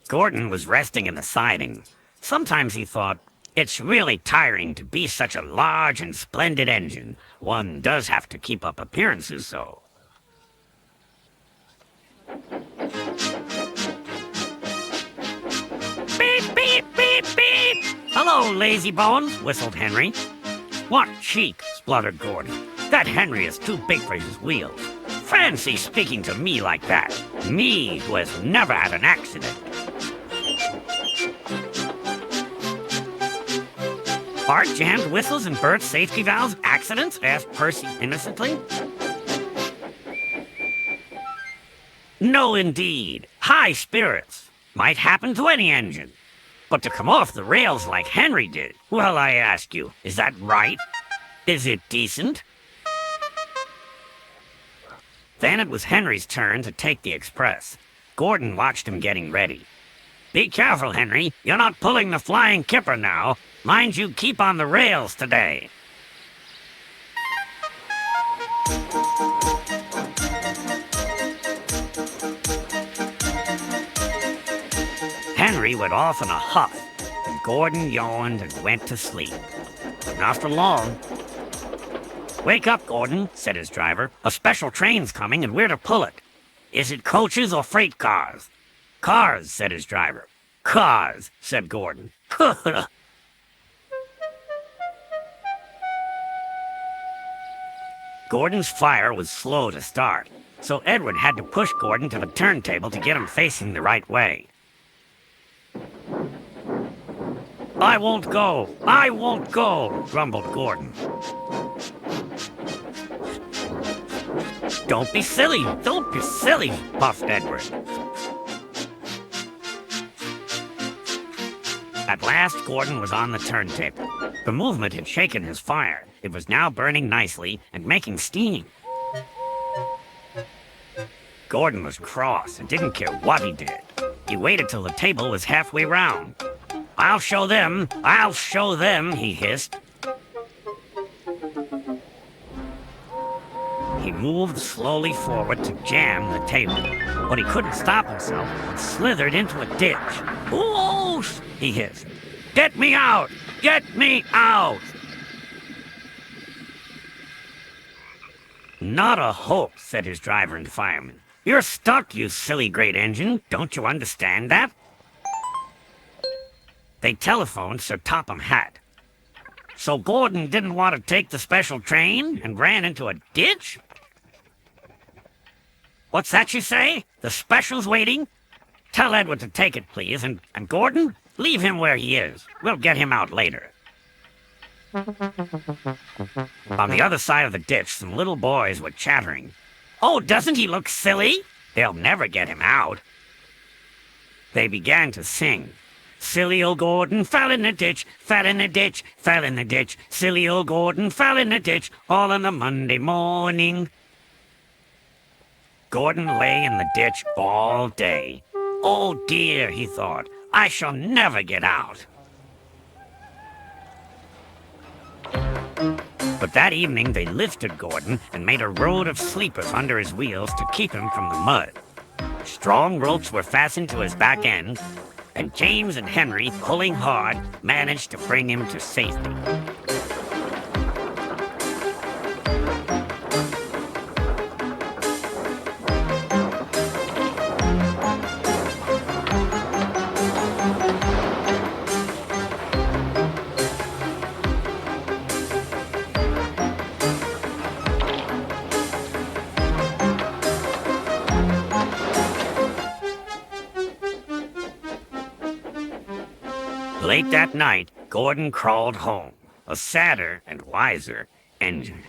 Gordon was resting in the siding. Sometimes he thought, it's really tiring to be such a large and splendid engine. One does have to keep up appearances, so. Beep, beep, beep, beep! Hello, lazy bones, whistled Henry. What cheek, spluttered Gordon. That Henry is too big for his wheels. Fancy speaking to me like that. Me, who has never had an accident. Are jammed whistles and burst safety valves accidents? Asked Percy innocently. No, indeed. High spirits. Might happen to any engine. But to come off the rails like Henry did, well, I ask you, is that right? Is it decent? Then it was Henry's turn to take the express. Gordon watched him getting ready. Be careful, Henry. You're not pulling the flying kipper now. Mind you keep on the rails today. Henry went off in a huff, and Gordon yawned and went to sleep. But not for long. Wake up, Gordon, said his driver. A special train's coming and we're to pull it. Is it coaches or freight cars? Cars, said his driver. Cars, said Gordon. Gordon's fire was slow to start, so Edward had to push Gordon to the turntable to get him facing the right way. I won't go, grumbled Gordon. Don't be silly, puffed Edward. At last, Gordon was on the turntable. The movement had shaken his fire. It was now burning nicely and making steam. Gordon was cross and didn't care what he did. He waited till the table was halfway round. I'll show them, he hissed. He moved slowly forward to jam the table, but he couldn't stop himself and slithered into a ditch. Whoosh! He hissed. Get me out! Get me out! Not a hope, said his driver and fireman. You're stuck, you silly great engine. Don't you understand that? They telephoned Sir Topham Hatt. So Gordon didn't want to take the special train and ran into a ditch? What's that you say? The special's waiting? Tell Edward to take it, please, and Gordon, leave him where he is. We'll get him out later. On the other side of the ditch, some little boys were chattering. Oh, doesn't he look silly? They'll never get him out. They began to sing. Silly old Gordon fell in the ditch, fell in the ditch, fell in the ditch. Silly old Gordon fell in the ditch, all on the Monday morning. Gordon lay in the ditch all day. Oh dear, he thought, I shall never get out. But that evening they lifted Gordon and made a road of sleepers under his wheels to keep him from the mud. Strong ropes were fastened to his back end, and James and Henry, pulling hard, managed to bring him to safety. Late that night, Gordon crawled home, a sadder and wiser engine.